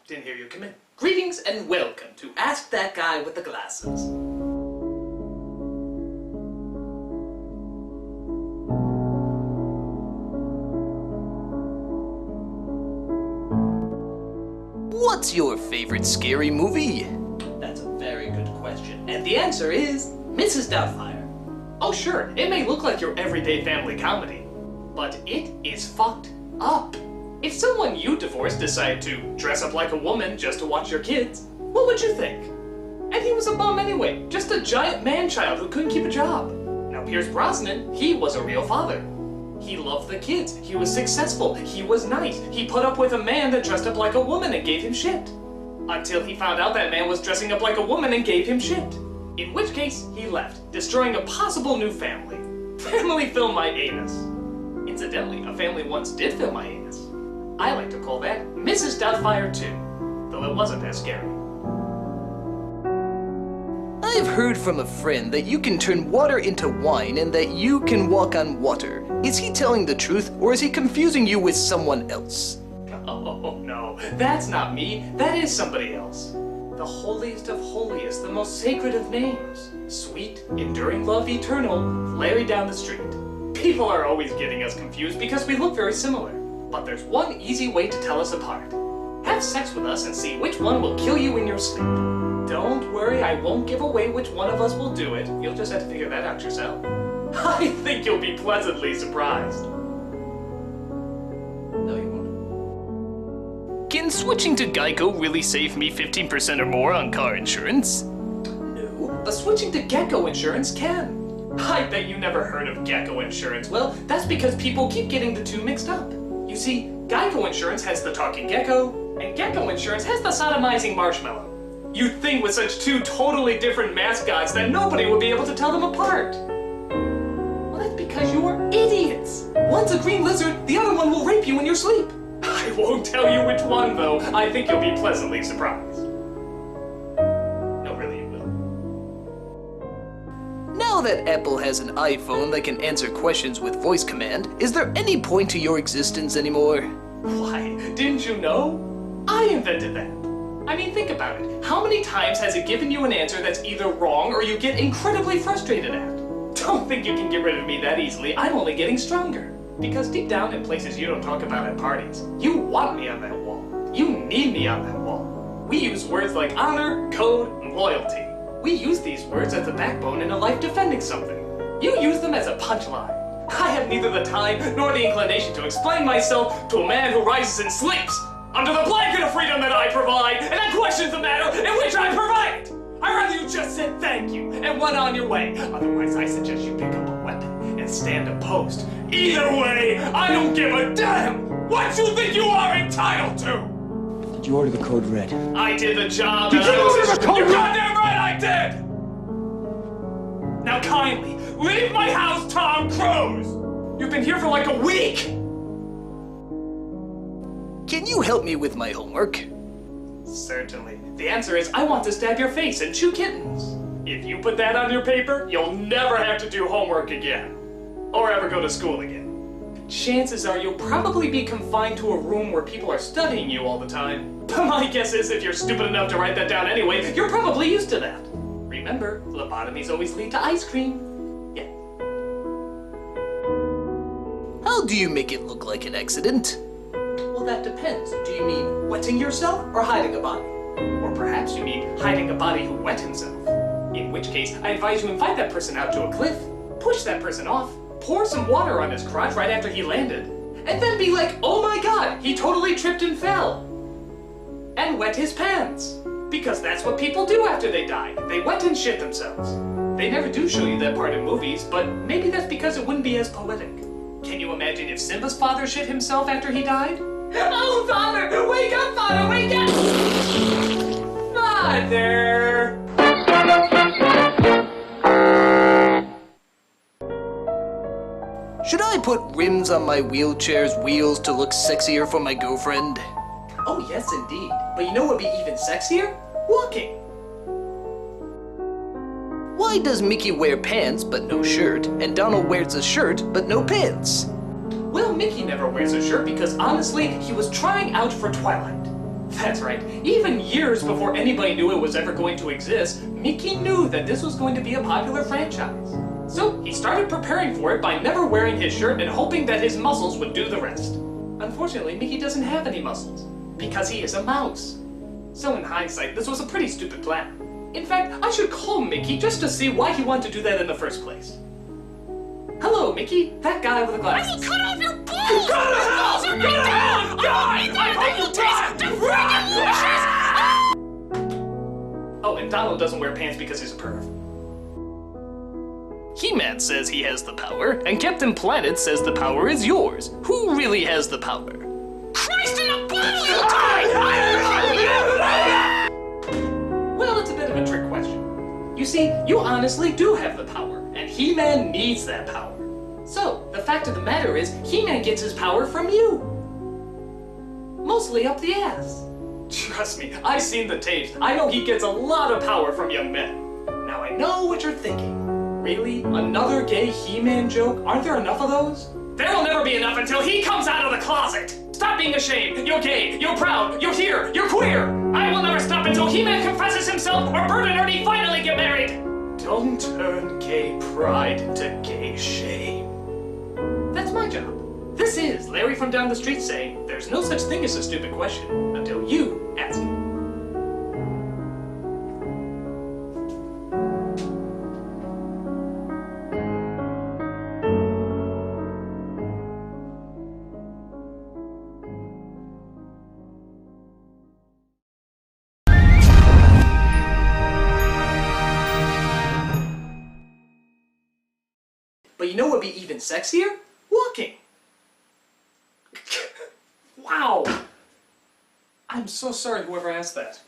didn't hear you come in. Greetings and welcome to Ask That Guy with the Glasses. What's your favorite scary movie? That's a very good question. And the answer is Mrs. Doubtfire. Oh sure, it may look like your everyday family comedy, but it is fucked up. If someone you divorced decided to dress up like a woman just to watch your kids, what would you think? And he was a bum anyway, just a giant man-child who couldn't keep a job. Now Pierce Brosnan, he was a real father. He loved the kids, he was successful, he was nice, he put up with a man that dressed up like a woman and gave him shit. Until he found out that man was dressing up like a woman and gave him shit. In which case, he left, destroying a possible new family. Family film my anus. Incidentally, a family once did film my anus. I like to call that Mrs. Doubtfire 2, though it wasn't as scary. I've heard from a friend that you can turn water into wine and that you can walk on water. Is he telling the truth, or is he confusing you with someone else? Oh no, that's not me, that is somebody else. The holiest of holiest, the most sacred of names. Sweet, enduring love eternal, Larry down the street. People are always getting us confused because we look very similar. But there's one easy way to tell us apart. Have sex with us and see which one will kill you in your sleep. Don't worry, I won't give away which one of us will do it. You'll just have to figure that out yourself. I think you'll be pleasantly surprised. No, you won't. Can switching to Geico really save me 15% or more on car insurance? No, but switching to Gecko insurance can. I bet you never heard of Gecko insurance. Well, that's because people keep getting the two mixed up. You see, Geico insurance has the talking gecko, and Gecko insurance has the sodomizing marshmallow. You'd think with such two totally different mascots that nobody would be able to tell them apart. Well, that's because you're idiots. One's a green lizard, the other one will rape you in your sleep. I won't tell you which one, though. I think you'll be pleasantly surprised. No, really, you will. Now that Apple has an iPhone that can answer questions with voice command, is there any point to your existence anymore? Why, didn't you know? I invented that. I mean, think about it. How many times has it given you an answer that's either wrong or you get incredibly frustrated at? Don't think you can get rid of me that easily. I'm only getting stronger. Because deep down in places you don't talk about at parties, you want me on that wall. You need me on that wall. We use words like honor, code, and loyalty. We use these words as the backbone in a life defending something. You use them as a punchline. I have neither the time nor the inclination to explain myself to a man who rises and sleeps under the blanket of freedom that I provide, and that questions the manner in which I provide it. I'd rather you just said thank you and went on your way. Otherwise, I suggest you pick up a weapon and stand a post. Either way, I don't give a damn what you think you are entitled to. Did you order the code red? I did the job. Did you order the code red? You're goddamn right I did. Now kindly, leave my house, Tom Cruise! You've been here for like a week! Can you help me with my homework? Certainly. The answer is I want to stab your face and chew kittens. If you put that on your paper, you'll never have to do homework again. Or ever go to school again. Chances are you'll probably be confined to a room where people are studying you all the time. But my guess is if you're stupid enough to write that down anyway, you're probably used to that. Remember, lobotomies always lead to ice cream. Yeah. How do you make it look like an accident? Well, that depends. Do you mean wetting yourself or hiding a body? Or perhaps you mean hiding a body who wet himself. In which case, I advise you invite that person out to a cliff, push that person off, pour some water on his crotch right after he landed, and then be like, oh my god, he totally tripped and fell. And wet his pants. Because that's what people do after they die. They wet and shit themselves. They never do show you that part in movies, but maybe that's because it wouldn't be as poetic. Can you imagine if Simba's father shit himself after he died? Oh, father! Wake up, father! Wake up! Father! Should I put rims on my wheelchair's wheels to look sexier for my girlfriend? Oh, yes, indeed. But you know what would be even sexier? Walking. Why does Mickey wear pants but no shirt, and Donald wears a shirt but no pants? Well, Mickey never wears a shirt because honestly, he was trying out for Twilight. That's right. Even years before anybody knew it was ever going to exist, Mickey knew that this was going to be a popular franchise. So he started preparing for it by never wearing his shirt and hoping that his muscles would do the rest. Unfortunately, Mickey doesn't have any muscles, because he is a mouse. So in hindsight, this was a pretty stupid plan. In fact, I should call Mickey just to see why he wanted to do that in the first place. Hello, Mickey. That guy with the glasses. I will cut off your balls! Your balls are made down! They will taste delicious! Oh, and Donald doesn't wear pants because he's a perv. He-Man says he has the power, and Captain Planet says the power is yours. Who really has the power? Christ in a bottle, you Well, it's a bit of a trick question. You see, you honestly do have the power, and He-Man needs that power. So, the fact of the matter is, He-Man gets his power from you. Mostly up the ass. Trust me, I've seen the tapes. I know he gets a lot of power from young men. Now I know what you're thinking. Really? Another gay He-Man joke? Aren't there enough of those? There'll never be enough until he comes out of the closet! Stop being ashamed! You're gay! You're proud! You're here! You're queer! I will never stop until He-Man confesses himself or Bert and Ernie finally get married! Don't turn gay pride into gay shame. That's my job. This is Larry from down the street saying, there's no such thing as a stupid question until you ask it. But you know what would be even sexier? Walking! Wow! I'm so sorry whoever asked that.